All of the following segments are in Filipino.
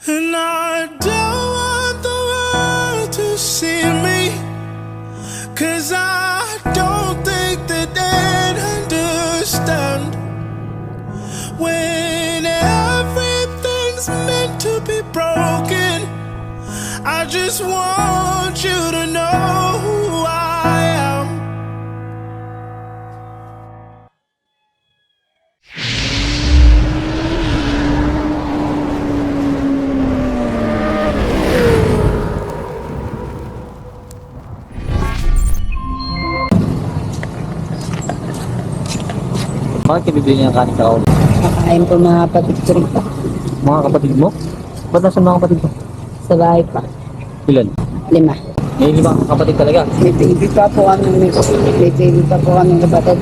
And I don't want the world to see me, 'cause I don't think that they'd understand when everything's meant to be broken. I just want you to know who I am. Bakit bibili niya ng kanin sa kauli? Kakain po mga kapatid ko rin po. Mga kapatid mo? Ba't nasan mga kapatid mo? Sa bahay pa. Ilan? 5. May 5 kapatid talaga. May baby pa po kami. May baby pa po kami kapatid.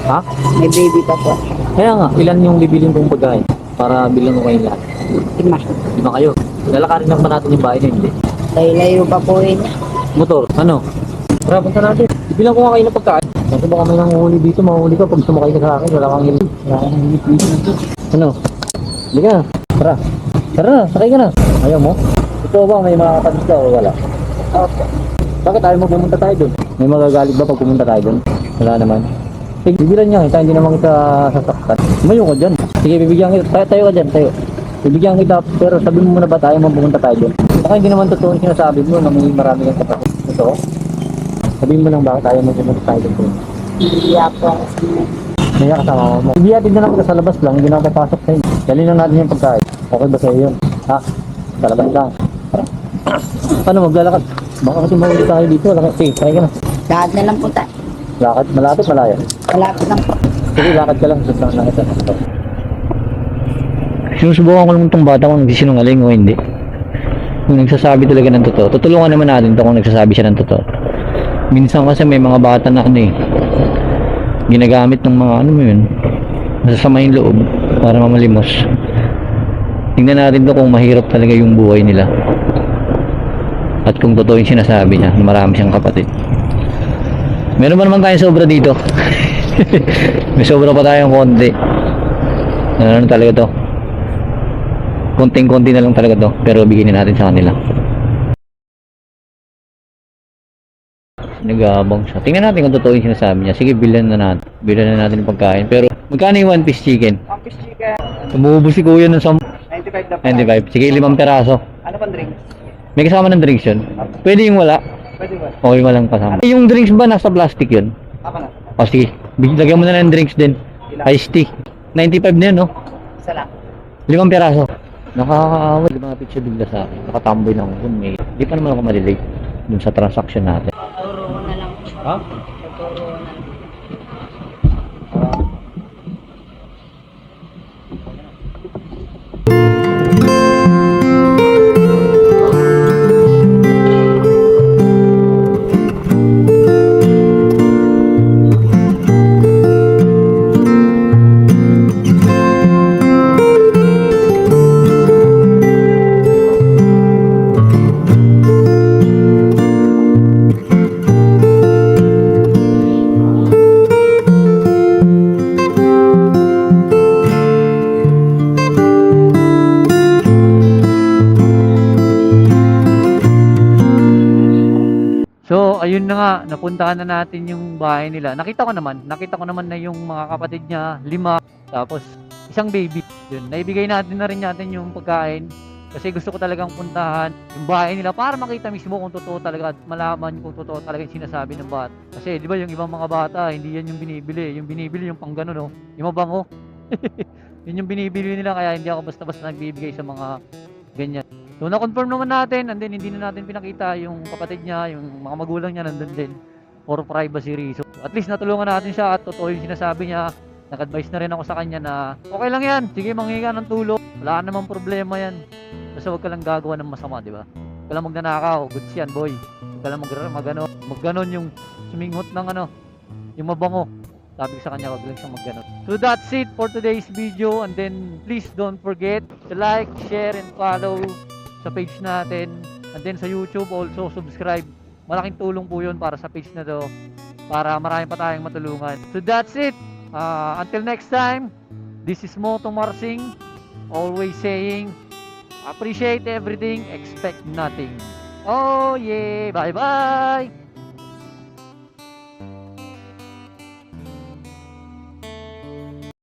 Ha? May baby pa po. Kaya nga, ilan yung bibilin kong pagkain? Para bilang ko kayo lahat. 5. 5 kayo. Lalakarin lang ba natin yung bahay na hindi? Layo-layo pa po yun. Motor, ano? Tara, punta natin. Bilang ko nga kayo ng pagkain. Kasi baka may nanguhuli dito, mahuli ka pag sumakay ka sa akin. Wala kang hilig. Wala kang hilig dito. Ano? Hindi ka. Tara. Tara, sakay ka na. Ayaw mo? Ito ba, may mga kapatid ka o wala? Opo. Bakit ayaw mo pumunta tayo doon? May magagalit ba pag pumunta tayo doon? Wala naman. Sige, bibilan niya kita, hindi naman kita sasaktan. Tumayo ka dyan. Sige, bibigyan kita. Tayo ka dyan, tayo. Bibigyan kita, pero sabi mo muna ba tayo pumunta tayo doon? Baka hindi naman totoo yung sinasabi mo na may marami kang kapatid. Totoo? Sabihin mo lang bakit ayaw mo pumunta tayo doon. Iya po ako sa mga. Naya kasama mo. Hindi natin na lang kita sa labas lang, hindi na ako papasok sa'yo. Dali lang natin yung pagkain. Okay ba sa'yo yun? Ha? Sa labas lang. Tara. Paano maglalakad? Baka kasi mahuli tayo dito. Sige, try ka na. Lakad na lang po tayo. Lakad, malapit, malayo. Malapit lang po. Sige, lakad ka lang. Susunod na kita. Sinusubukan ko lang itong bata kung nagsisinungaling o hindi. Kung nagsasabi talaga ng totoo. Tutulungan naman natin ito kung nagsasabi siya ng totoo. Minsan kasi may mga bata na ginagamit ng mga yun, masasama yung loob para mamalimos. Tingnan natin to kung mahirap talaga yung buhay nila. At kung totoo yung sinasabi niya, marami siyang kapatid. Meron pa naman tayong sobra dito. May sobra pa tayong konti. Ano talaga to? Konting-konti na lang talaga to, pero bigyan natin sa kanila. Nag-aabang siya. Tingnan natin kung totoo yung sinasabi niya. Sige, bilan na natin. Bilan na natin yung pagkain. Pero, magkano yung 1 piece chicken? 1 piece chicken. Umuubos si kuya ng 95 na po. 95. Sige, 5 peraso. Ano pang drinks? May kasama ng drinks yun. Pwede yung wala. Pwede ba? Okay, walang kasama. Yung drinks ba nasa plastic yun? Ako na. O sige, lagyan mo na lang ng drinks din. Iced tea. 95 na yun, no? Isa lang. 5 peraso. Nakakaawa. Lumapit siya bigla sa akin. Nakatamboy lang ako. Di pa naman ako malilate dun sa transaction natin. Tuturo na lang. Ha? Tuturo na lang. So, ayun na nga, napuntahan na natin yung bahay nila. Nakita ko naman na yung mga kapatid niya, 5, tapos isang baby. Yun, naibigay natin na rin natin yung pagkain. Kasi gusto ko talagang puntahan yung bahay nila para makita mismo kung totoo talaga at malaman kung totoo talaga yung sinasabi ng bata. Kasi di ba yung ibang mga bata, hindi yan yung binibili. Yung binibili yung pang gano'n, no? Yung mabango. Yun yung binibili nila kaya hindi ako basta-basta nagbibigay sa mga ganyan. So na-confirm naman natin and then hindi na natin pinakita yung kapatid niya, yung mga magulang niya nandun din for privacy reason. At least natulungan natin siya at totoo yung sinasabi niya. Nag-advise na rin ako sa kanya na okay lang yan, sige manghingi ka ng tulong. Wala namang problema yan. Basta huwag ka lang gagawa ng masama, di ba? Huwag ka lang magnanakaw, goods yan boy. Huwag ka lang magganon yung suminghot ng yung mabango. Sabi ko sa kanya, wag lang siyang magganon. So that's it for today's video and then please don't forget to like, share, and follow sa page natin. And then sa YouTube also subscribe. Malaking tulong po yun para sa page na to. Para marami pa tayong matulungan. So that's it. Until next time, this is Moto Marsing. Always saying, Appreciate everything, expect nothing. Oh yeah, bye bye!